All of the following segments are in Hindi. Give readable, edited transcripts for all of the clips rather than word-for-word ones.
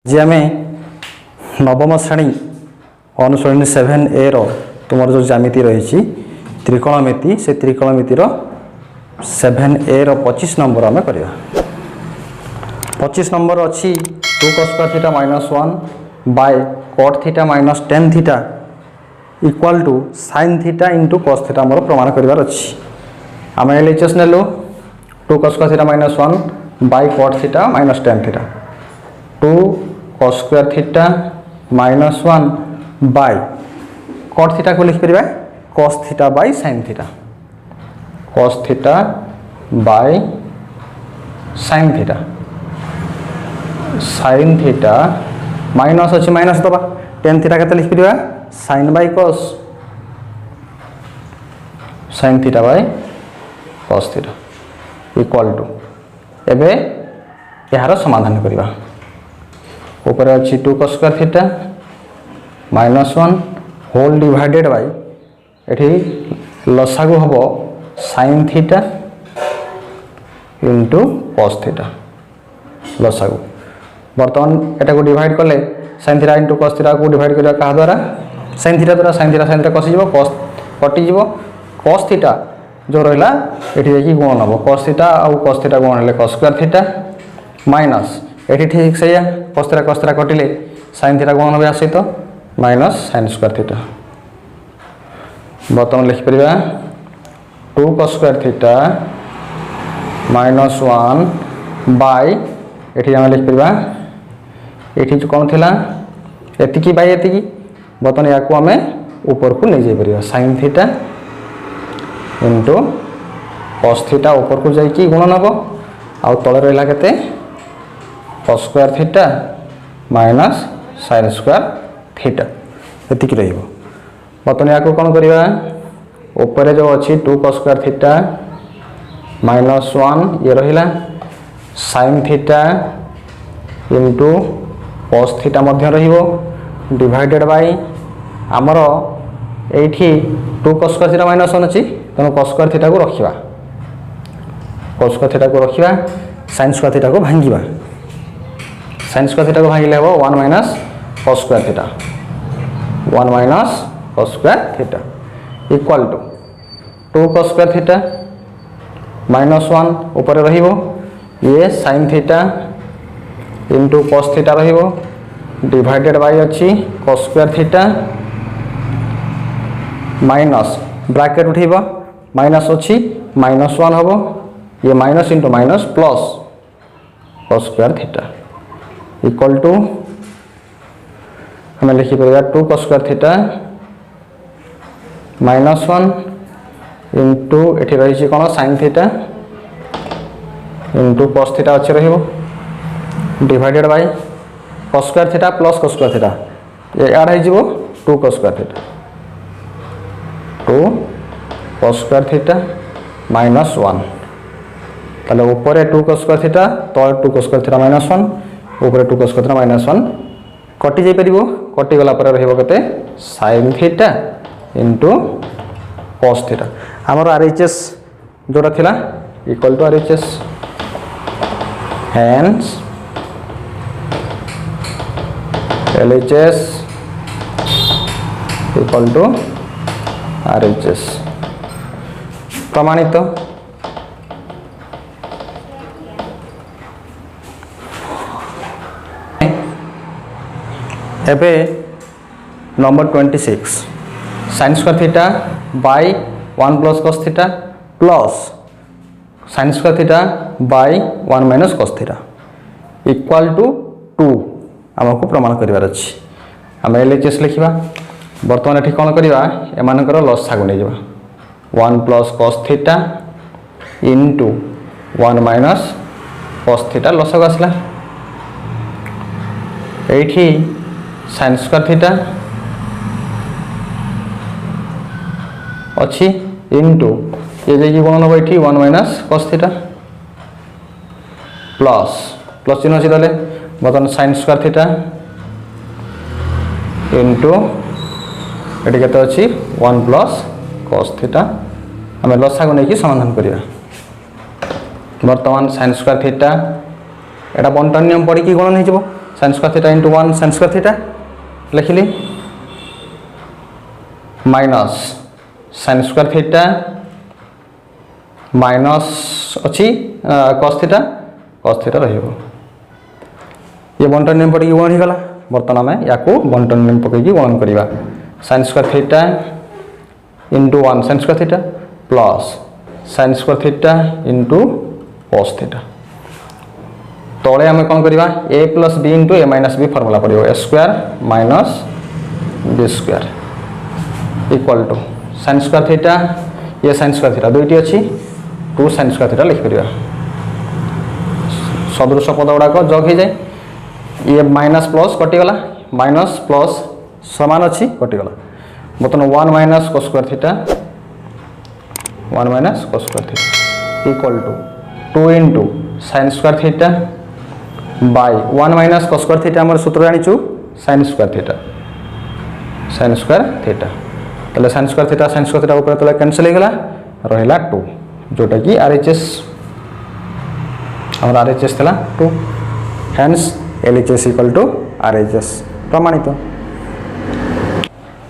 जी आम नवम श्रेणी अनुश्रेणी 7A तुम जो ज्यामिति रही त्रिकोणमिति से त्रिकोणमितिर 7A 25 नंबर आम करवा 25 नंबर अच्छी 2 cos square theta minus 1 by cot theta minus tan theta equal to sin theta into cos theta आमर प्रमाण करार अच्छी आम LHS नेलु 2 cos square theta minus 1 by cot theta minus tan theta 2 cos square theta minus 1 by cot theta को लिख परिबा cos theta by sin theta cos theta by sin theta sin theta minus अच्छी minus दबा tan theta केते लिख परिबा sin by cos sin theta by cos theta equal to एबे यार समाधान करिबा ऊपर अच्छी 2 cos square theta minus 1 whole divided by एठी लसागु हबो sin theta into cos theta लसागु बर्तमान एटा को डिवाइड करले sin theta into cos theta को डिवाइड करिया का द्वारा sin theta द्वारा sin theta कसी जीवो cos कटि जीवो cos theta जो रहला एठी देखि गुण हबो cos theta और cos theta गुण हेले cos square theta माइनस एठी ठीक से या cos theta कटिले sin theta गुण होबे सहित माइनस sin square theta बर्तमान लिख परिबा 2 cos square theta minus 1 by एठी हम लिख परिबा एठी जो कोन थिला एतिकी बाय एतिकी बर्तमान या को हमें ऊपर को ले जाई परिबा sin theta into cos theta ऊपर को जाई की गुणन हबो आ तळे रहला केते cos square theta minus sin square theta एतिकी रहिबो बर्तमान या को कोन करिबा ऊपर जो अछि 2 cos square theta minus 1 ये रहिला sin theta into cos theta मध्य रहिबो डिवाइडेड बाय हमरो एठी 2 cos square theta minus 1 अछि तनो cos square theta को रखिबा cos square theta को रखिबा sin square theta को भांगिबा sin square theta को भांगिले हो 1 minus cos square theta 1 minus cos square theta equal to 2 cos square theta minus 1 ऊपर रहिबो ये sin theta into cos theta रहिबो डिवाइडेड बाय अछि cos square theta minus bracket उठेबा माइनस अछि माइनस 1 हबो ये minus into minus plus cos square theta equal to हमें लिखि परिबा 2 cos square theta minus 1 into एठी रही छी कोन sin theta into cos theta अछि रहिबो divided bye cos square theta plus cos square theta ये ऐड है जीवो 2 cos square theta 2 cos square theta minus 1 ताले ऊपर 2 cos square theta तो 2 cos square theta minus 1 ऊपर 2 cos square theta minus 1 कटि जाई परिबो कटि गला पर रहइबो कते sin theta into cos theta हमर RHS जोड़ा थिला equal to RHS hence LHS equal to RHS प्रमाणित एबे number 26 sin square theta by 1 plus cos theta plus sin square theta by 1 minus cos theta equal to 2 हमको प्रमाण करिवार अछि हम LHS लिखिबा वर्तमान एठी कोन करिवा एमानकर लसागु नै जबा 1 plus cos theta into 1 minus cos theta लसागु आसला एठी sin square theta अच्छी into ये देखिए गुणन हो एठी 1 minus cos theta plus plus चिन्ह अछि तले बतन sin square theta into एठी केते अछि 1 plus cos theta हम लसागु नै कि समाधान करिया वर्तमान sin square theta एटा बंटन नियम पड़ी कि गुणन हे जबो sin square theta into 1 sin square theta लिखिली minus sin square theta minus अच्छी cos थीटा रहिबो ये बंटन नियम पड़ी गुणन हो गला बर्तमान आम या बंटन नियम पकईकि गुणन करवा sin square theta into 1 sin square theta plus sin square theta into cos theta तले आम कौन करवा a plus B into A minus B formula पड़ो A square minus B square equal to sin square theta ये sin स्क्वायर थीटा दुईटी अच्छी 2 sin स्क्वायर थीटा लिखिपर सदृश पद गुड़ाक जग हो जाए ये माइनस प्लस कटिगला माइनस प्लस समान अच्छी कटिगला बर्तमान 1 minus cos square theta 1 minus cos square theta equal to 2 into sin square theta by 1 minus cos square theta आम सूत्र जानी sin स्क्वायर थीटा तले sin स्क्वायर थीटा ऊपर तले कैंसिल हो गला रहा 2 जोटा कि RHS आम RHS था 2 hence LHS equal to RHS प्रमाणित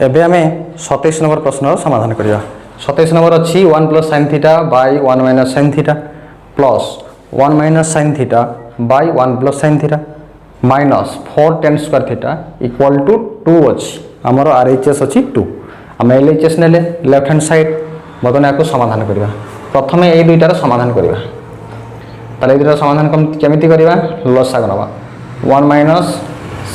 एबे आमे 27 नंबर प्रश्न समाधान करिया 27 नंबर अच्छी 1 plus sin theta by 1 minus sin theta plus 1 minus sin theta by 1 plus sin theta minus 4 tan square theta equal to 2 अच्छी आमर RHS अच्छी 2 आम LHS नेले लेफ्ट हैंड साइड बर्तमान या समाधान करवा प्रथम ये दुईटार समाधान करवा ताले दुईटार समाधान केमिति करवा लसाग नवा 1 minus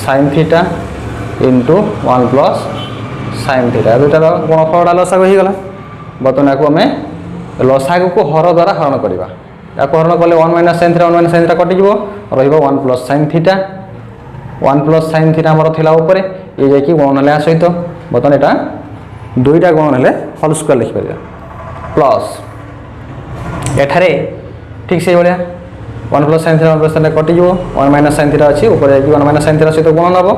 sin theta into 1 plus sin theta दुईटार गुणफलटा लसाग हो गला बर्तमान या आम लसाग को हर द्वारा हरण करवा या हरण कले 1 minus sin theta 1 minus sin theta कटिज रहा 1 plus sin theta 1 plus sin theta आमर थिला ऊपर ये जाकि गुणन है सहित बर्तमान यहाँ दुईटा गुणन है होल स्क्वायर लिखिपर प्लस एठारे ठीक से भाया 1 plus sin theta 1 plus sin कटिज 1 minus sin theta अच्छी ऊपर जाकि 1 माइनस sin थीटा सहित गुणन हम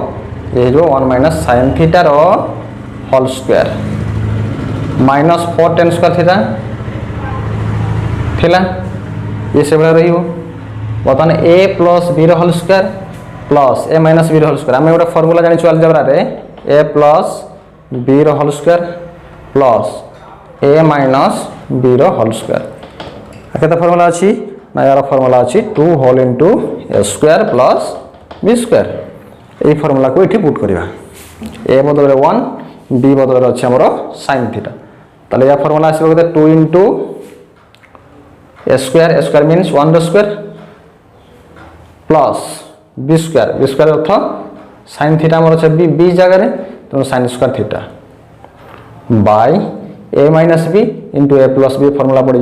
ये 1 माइनस sin थीटार whole square minus 4 tan square theta थिला ये से भाया रही बर्तमान a plus b whole square plus a minus b whole square आम गोटे फर्मूला जानी अलजेब्रा रे a plus b whole square plus a minus b whole square केते फर्मूला अच्छी ना यार फर्मूला अच्छी 2 whole into A square plus B square ये फर्मूला को ये पुट करवा ए बदल 1 बी बदल अच्छे आमर sin थीटा ताले या फर्मूला आसो 2 into A square means 1 square plus B square अर्थ sin थीटा आमर अच्छे बी जगह तेणु sin square theta by A minus B into A plus B formula पड़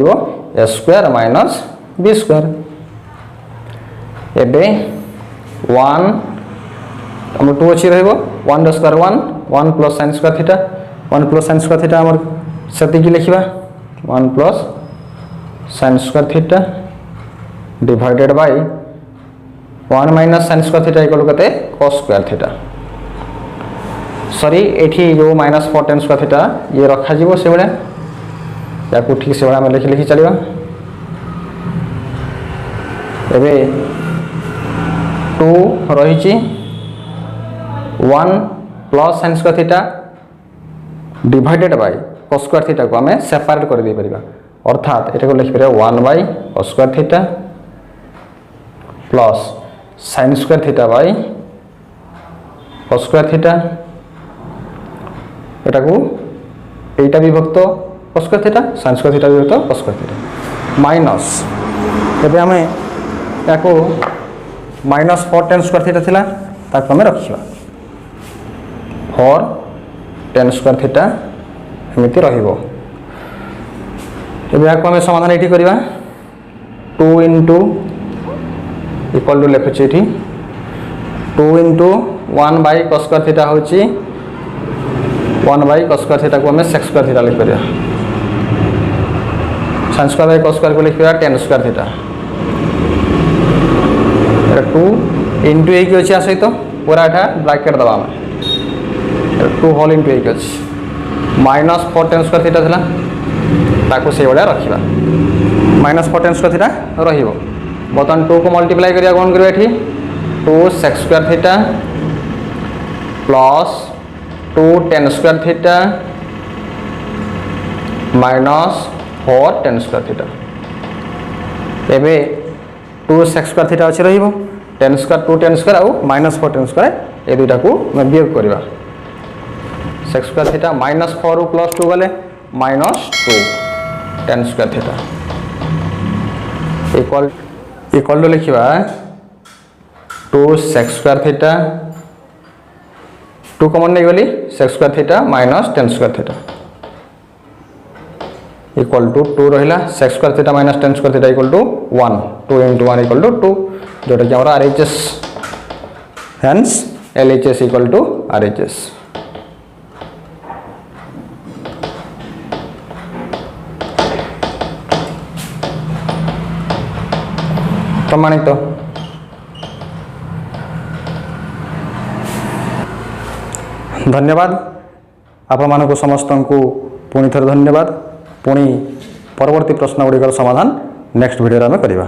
A square minus B square एबे 1 हम 2 अच्छी रहिबो 1 square 1 plus sin square theta 1 plus sin square theta हमर सेति की लिखिबा 1 plus sin square theta divided by 1 minus sin square theta equal कते cos स्क्वायर थीटा सॉरी एठी जो माइनस 4 tan स्क्वायर थीटा ये रखा जीवो से बळे या को ठीक से बळे हम लिखि चलिबा एबे 2 रही 1 plus sin square theta divided bye cos square theta को आम सेपरेट कर दे परिबा अर्थात एटा को लिखि परिबा 1 by cos square theta plus sin square theta by cos square theta एटा को एटा विभक्त cos square theta sin square theta विभक्त cos स्क्वायर थीटा माइनस एबे आम या माइनस 4 tan स्क्वायर थीटा थिला ताको हमें रखिबा 4 tan स्क्वायर थीटा एमिति रहिबो एबे याको हमें समाधान एठी करबा 2 इंटू इक्वल टू लिखुछि एठी 2 into 1 by cos square theta होछि 1 बाय cos स्क्वायर थीटा को हमें sec स्क्वायर थीटा लिख परिया sin square by cos square को लिख परिया tan स्क्वायर थीटा 2 इंटू एक अच्छी सहित पूरा एटा ब्रैकेट दबा 2 होल इंटू एक अच्छी माइनस 4 tan स्क्वायर थीटा थिला ताको से बड़ा रखिबा माइनस 4 tan स्क्वायर थीटा रहिबो बर्तमान 2 को मल्टीप्लाई करिया कोन करबा एठी 2 sec square theta plus 2 tan square theta minus 4 tan square theta एबे 2 sec square theta अच्छी रही tan square 2 tan square आउ minus 4 tan square ए दुईटा को वियोग करवा sec square theta minus 4 ru plus 2 गले minus 2 tan square theta equal to लिखा 2 sec square theta 2 कॉमन नहीं गली sec square theta minus tan square theta equal to 2 रहा sec square theta minus tan square theta equal to 1 2 into 1 equal to 2 जोटा कि हमारा RHS hence LHS equal to RHS प्रमाणित धन्यवाद आपण मानक समस्त को पुणी थे धन्यवाद पुणी परवर्ती प्रश्न गुड़िकर समाधान नेक्स्ट वीडियो में करवा।